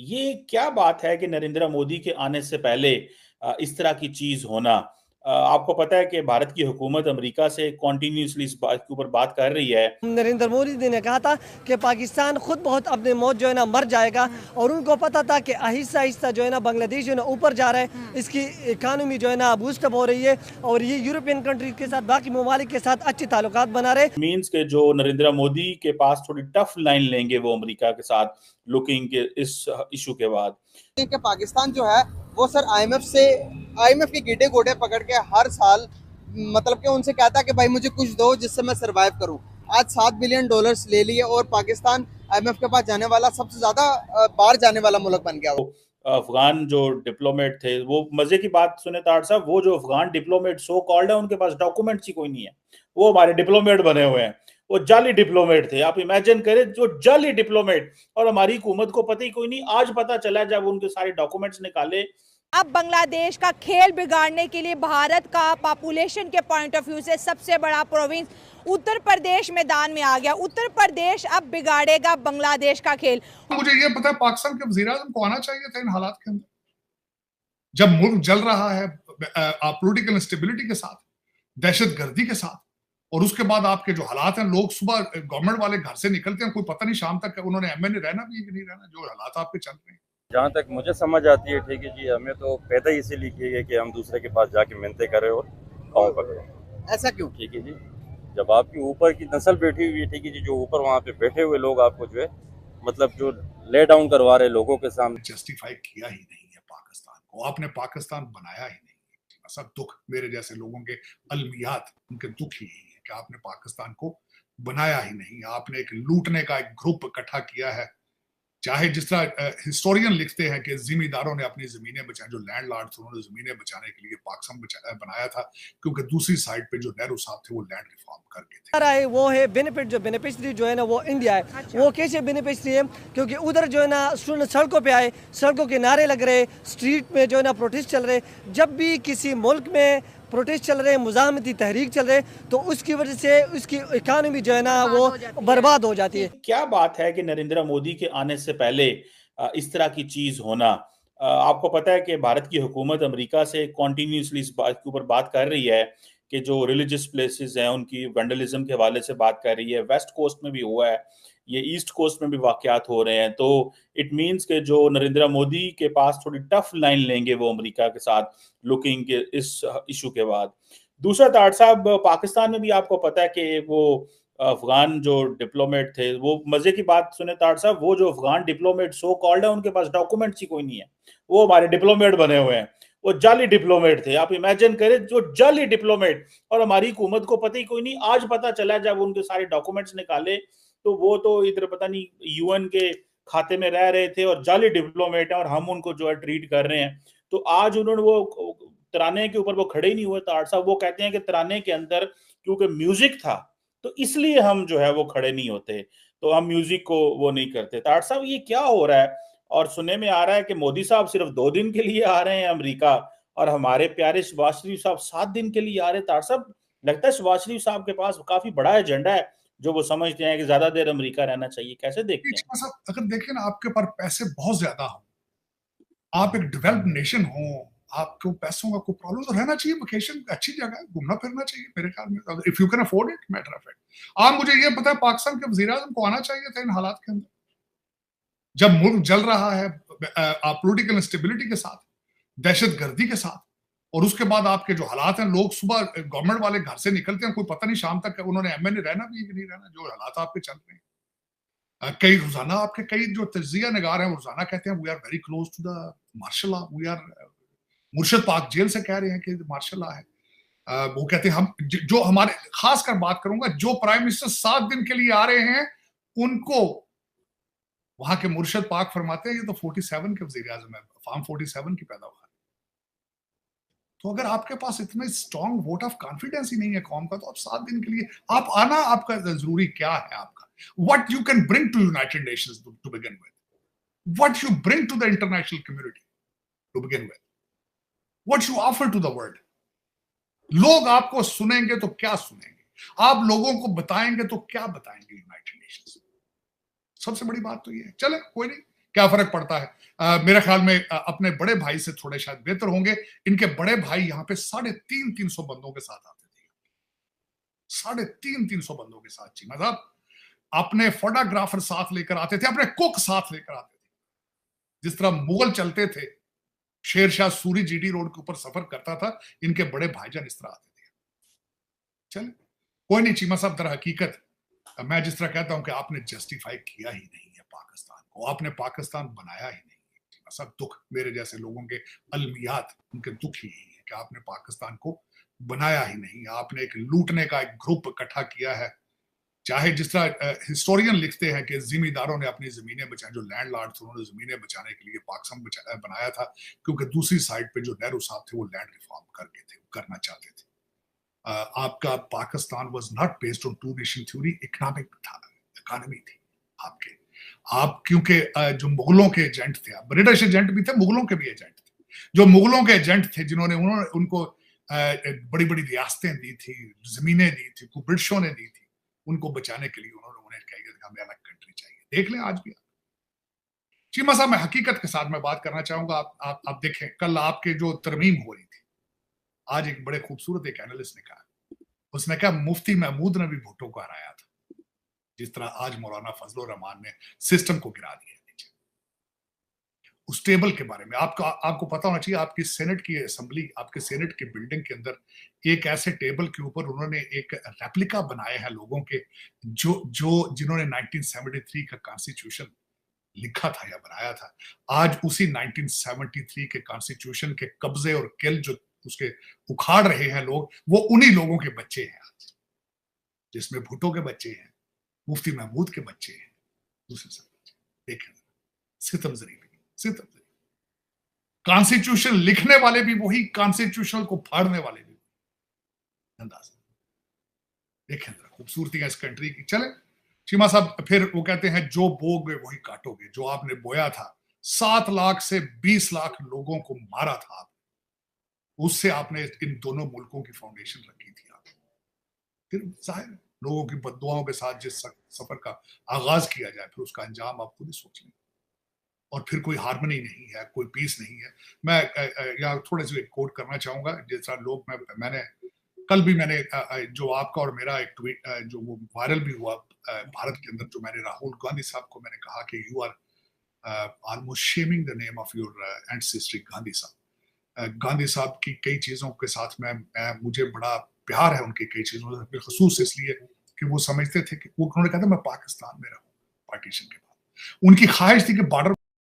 ये क्या बात है कि नरेंद्र मोदी के आने से पहले इस तरह की चीज़ होना। आपको पता है कि भारत की हुकूमत अमेरिका से कंटिन्यूअसली इस बात के ऊपर बात कर रही है। नरेंद्र मोदी जी ने कहा था कि पाकिस्तान खुद बहुत अपने मौत जो है ना मर जाएगा, और उनको पता था कि आहिस्ता आहिस्ता जो है ना बांग्लादेश जो है ना ऊपर जा रहा है, इसकी इकानमी जो है ना बूस्टअप हो रही है, और ये यूरोपियन कंट्रीज के साथ, बाकी ममालिक के साथ अच्छे ताल्लुकात बना रहे। मीन्स के जो नरेंद्र मोदी के पास थोड़ी टफ लाइन लेंगे वो अमेरिका के साथ लुकिंग के इस इशू के बाद। कि पाकिस्तान जो है वो सर आईएमएफ के गीटे गोटे पकड़ के हर साल मतलब कि उनसे कहता है कि भाई मुझे कुछ दो जिससे मैं सरवाइव करूं। आज $7 बिलियन ले लिए और पाकिस्तान आईएमएफ के पास जाने वाला सबसे ज्यादा बाहर जाने वाला मुल्क बन गया। अफगान जो डिप्लोमेट थे, वो मजे की बात सुने तार साहब, वो जो अफगान डिप्लोमेट सो कॉल्ड है उनके पास डॉक्यूमेंट्स ही कोई नहीं है, वो हमारे डिप्लोमेट बने हुए हैं। वो जाली डिप्लोमेट थे, आप इमेजिन करें, जो जाली डिप्लोमेट, और हमारी हुकूमत को पता ही कोई नहीं। आज पता चला जब उनके सारे डॉक्यूमेंट्स निकाले। अब बांग्लादेश का खेल बिगाड़ने के लिए भारत का पॉपुलेशन के पॉइंट ऑफ व्यू से सबसे बड़ा प्रोविंस उत्तर प्रदेश मैदान में आ गया। उत्तर प्रदेश अब बिगाड़ेगा बांग्लादेश का खेल। मुझे ये पता है पाकिस्तान के वज़ीर आज़म को आना चाहिए था इन हालात के अंदर, जब मुल्क जल रहा है पॉलिटिकल इंस्टेबिलिटी के साथ, दहशतगर्दी के साथ, और उसके बाद आपके जो हालात हैं, लोग सुबह गवर्नमेंट वाले घर से निकलते हैं, कोई पता नहीं शाम तक उन्होंने एमएनए रहना भी कि नहीं रहना, जो हालात आपके चल रहे हैं। जहाँ तक मुझे समझ आती है, ठीक है जी, हमें तो पैदा ही इसीलिए किए गए कि हम दूसरे के पास जाके मिन्नतें करें और पाँव पकड़ें। ऐसा क्यों? ठीक है जी, जब आपकी ऊपर की नस्ल बैठी हुई है, ठीक है जी, जो ऊपर वहाँ पे बैठे हुए लोग आपको जो है मतलब जो ले डाउन करवा रहे लोगों के सामने। जस्टिफाई किया ही नहीं है पाकिस्तान को, आपने पाकिस्तान बनाया ही नहीं। सब दुख मेरे जैसे लोगों के अलमियात, उनके दुख ही यही है कि आपने पाकिस्तान को बनाया ही नहीं। आपने एक लूटने का एक ग्रुप इकट्ठा किया है। चाहे जिस तरह हिस्टोरियन लिखते हैं कि जिमीदारों ने अपनी जमीनें बचाई, जो लैंड लॉर्ड थे उन्होंने जमीनें बचाने के लिए पाकिस्तान बनाया था, क्योंकि दूसरी साइड पे जो नेहरू साहब थे वो लैंड रिफॉर्म कर गए थे। वो है बेनिफिट, जो बेनिफिशरी जो है ना वो इंडिया है। अच्छा। वो कैसे बेनिफिशरी है? क्योंकि उधर जो है ना स्टूडेंट सड़कों पे आए, सड़कों के नारे लग रहे, स्ट्रीट में जो है ना प्रोटेस्ट चल रहे। जब भी किसी मुल्क में प्रोटेस्ट चल रहे, मुजाहमती तहरीक चल रहे, तो उसकी वजह से उसकी इकानमी जो है ना वो बर्बाद हो जाती है। क्या बात है कि नरेंद्र मोदी के आने से पहले इस तरह की चीज होना। आपको पता है कि भारत की हुकूमत अमेरिका से कंटिन्यूअसली इस बात के ऊपर बात कर रही है कि जो रिलीजियस प्लेसेस हैं उनकी वैंडलिज्म के हवाले से बात कर रही है। वेस्ट कोस्ट में भी हुआ है, ये ईस्ट कोस्ट में भी वाकयात हो रहे हैं। तो इट मीन्स के जो नरेंद्र मोदी के पास थोड़ी टफ लाइन लेंगे वो अमेरिका के साथ लुकिंग के इस इशू के बाद। दूसरा तार साहब, पाकिस्तान में भी आपको पता है कि वो अफगान जो डिप्लोमेट थे, वो मजे की बात सुने तार साहब, वो जो अफगान डिप्लोमेट सो कॉल्ड है उनके पास डॉक्यूमेंट्स ही कोई नहीं है, वो हमारे डिप्लोमेट बने हुए हैं। वो जाली डिप्लोमेट थे, आप इमेजिन करें, जो जाली डिप्लोमेट, और हमारी हुकूमत को पता ही कोई नहीं। आज पता चला जब उनके सारे डॉक्यूमेंट्स निकाले, तो वो तो इधर पता नहीं यूएन के खाते में रह रहे थे और जाली डिप्लोमेट है, और हम उनको जो है ट्रीट कर रहे हैं। तो आज उन्होंने वो तराने के ऊपर वो खड़े ही नहीं हुए तार साहब। वो कहते हैं कि तराने के अंदर क्योंकि म्यूजिक था तो इसलिए हम जो है वो खड़े नहीं होते, तो हम म्यूजिक को वो नहीं करते। तार साहब, ये क्या हो रहा है? और सुनने में आ रहा है कि मोदी साहब सिर्फ 2 दिन के लिए आ रहे हैं अमेरिका, और हमारे प्यारे शहबाज शरीफ साहब 7 दिन के लिए आ रहे हैं। तार साहब, लगता है शहबाज शरीफ साहब के पास काफी बड़ा एजेंडा है, जो वो समझते हैं कि ज्यादा देर अमेरिका रहना चाहिए। कैसे देखते हैं? अगर देखें ना, आपके पास पैसे बहुत ज्यादा हो, आप एक डेवलप्ड नेशन हो, आपको पैसों का कोई प्रॉब्लम तो रहना चाहिए, वेकेशन अच्छी जगह है, घूमना फिरना चाहिए मेरे ख्याल में, if you can afford it, matter of fact. आप मुझे ये पता है पाकिस्तान के वज़ीर आज़म को आना चाहिए था इन हालात के अंदर, जब मुल्क जल रहा है पॉलिटिकल इंस्टेबिलिटी के साथ, दहशतगर्दी के साथ, और उसके बाद आपके जो हालात हैं, लोग सुबह गवर्नमेंट वाले घर से निकलते हैं, कोई पता नहीं शाम तक उन्होंने एमएनए रहना भी कि नहीं रहना, जो हालात आपके चल रहे हैं। कई रोजाना आपके कई जो तजिया नगार हैं रोजाना कहते हैं we are very close to the martial law, we are मुर्शद पाक जेल से कह रहे हैं कि मार्शल लॉ है। वो कहते हैं हम जो हमारे, खासकर बात करूंगा, जो प्राइम मिनिस्टर 7 दिन के लिए आ रहे हैं उनको वहां के मुर्शद पाक फरमाते हैं ये तो 47 के वजीर आजम है, फार्म 47 की पैदावार। तो अगर आपके पास इतना स्ट्रॉन्ग वोट ऑफ कॉन्फिडेंस ही नहीं है कौम का, तो आप 7 दिन के लिए आप आना, आपका जरूरी क्या है आपका, what you can bring to United Nations to begin with, what you bring to the international community to begin with, what you offer to the world। लोग आपको सुनेंगे तो क्या सुनेंगे, आप लोगों को बताएंगे तो क्या बताएंगे यूनाइटेड नेशंस। सबसे बड़ी बात तो ये है। चले कोई नहीं, क्या फर्क पड़ता है? मेरे ख्याल में अपने बड़े भाई से थोड़े शायद बेहतर होंगे। इनके बड़े भाई यहाँ पे 350 बंदों के साथ आते थे, 350 बंदों के साथ। चीमा साहब अपने फोटोग्राफर साथ लेकर आते थे, अपने कुक साथ लेकर आते थे। जिस तरह मुगल चलते थे, शेरशाह सूरी जीडी रोड के ऊपर सफर करता था, इनके बड़े भाईजान इस तरह आते थे। चल कोई नहीं चीमा साहब, दर हकीकत मैं जिस तरह कहता हूं कि आपने जस्टिफाई किया ही नहीं है पाकिस्तान को, आपने पाकिस्तान बनाया ही नहीं है। चीमा साहब दुख मेरे जैसे लोगों के अलमियात, उनके दुख ही यही है कि आपने पाकिस्तान को बनाया ही नहीं। आपने एक लूटने का एक ग्रुप इकट्ठा किया है। चाहे जिस तरह हिस्टोरियन लिखते हैं कि जिमींदारों ने अपनी जमीनें बचाई, जो लैंडलॉर्ड थे उन्होंने जमीनें बचाने के लिए पाकिस्तान बनाया था, क्योंकि दूसरी साइड पे जो नेहरू साहब थे वो लैंड रिफॉर्म करना चाहते थे। आपका Pakistan was not based on two nation theory, economic था, इकोनॉमी थी आपके। आप क्योंकि जो मुगलों के एजेंट थे, ब्रिटिश एजेंट भी थे, मुगलों के भी एजेंट थे, जो मुगलों के एजेंट थे जिन्होंने उनको बड़ी बड़ी रियासतें दी थी, जमीनें दी थी, ब्रिटिशों ने दी थी, उनको बचाने के लिए उन्होंने उन्हें कहा कि हमें अलग कंट्री चाहिए। देख लें आज भी। चीमा साहब मैं हकीकत के साथ मैं बात करना चाहूंगा। आप देखें, कल आपके जो तरमीम हो रही थी, आज एक बड़े खूबसूरत एक एनालिस्ट ने कहा, उसने कहा मुफ्ती महमूद ने भी भुट्टो को हराया था, जिस तरह आज मौलाना फजलुर रहमान ने सिस्टम को गिरा दिया। उस टेबल के बारे में आपको पता होना चाहिए, आपकी सेनेट की असेंबली, आपके सेनेट की बिल्डिंग के अंदर एक ऐसे टेबल के ऊपर उन्होंने एक रेप्लिका बनाए हैं लोगों के, जिन्होंने 1973 का कॉन्स्टिट्यूशन लिखा था या बनाया था। आज उसी 1973 के कॉन्स्टिट्यूशन के कब्जे और किल जो उसके उखाड़ रहे हैं लोग, वो उन्हीं लोगों के बच्चे हैं आज, जिसमें भुट्टो के बच्चे हैं, मुफ्ती महमूद के बच्चे हैं, दूसरे सब बच्चे। देखें सितम जरीबी, कॉन्स्टिट्यूशन लिखने वाले भी वही, कॉन्स्टिट्यूशन को फाड़ने वाले भी अंदाजा। देखें जरा खूबसूरती है इस कंट्री की। चले चीमा साहब, फिर वो कहते हैं जो बोगे वही काटोगे। जो आपने बोया था, 7 लाख से 20 लाख लोगों को मारा था आप, उससे आपने इन दोनों मुल्कों की फाउंडेशन रखी थी आप। फिर जाहिर लोगों की बद्दुआओं के साथ जिस सफर का आगाज किया जाए, फिर उसका अंजाम आप खुद ही सोच लें। और फिर कोई हार्मनी नहीं है, कोई पीस नहीं है। मैं यहाँ थोड़े से कोट करना चाहूंगा, जैसा लोग मैंने कल भी मैंने जो आपका और मेरा एक ट्वीट जो वो वायरल भी हुआ भारत के अंदर, जो मैंने राहुल गांधी साहब को मैंने कहा कि you are almost shaming the name of your ancestry Gandhi साहब। गांधी साहब की कई चीजों के साथ मुझे बड़ा प्यार है उनकी कई चीजों से, बिलखसूस इसलिए कि वो समझते थे कि उन्होंने कहा था मैं पाकिस्तान में रहूं पार्टीशन के बाद। उनकी ख्वाहिश थी कि बॉर्डर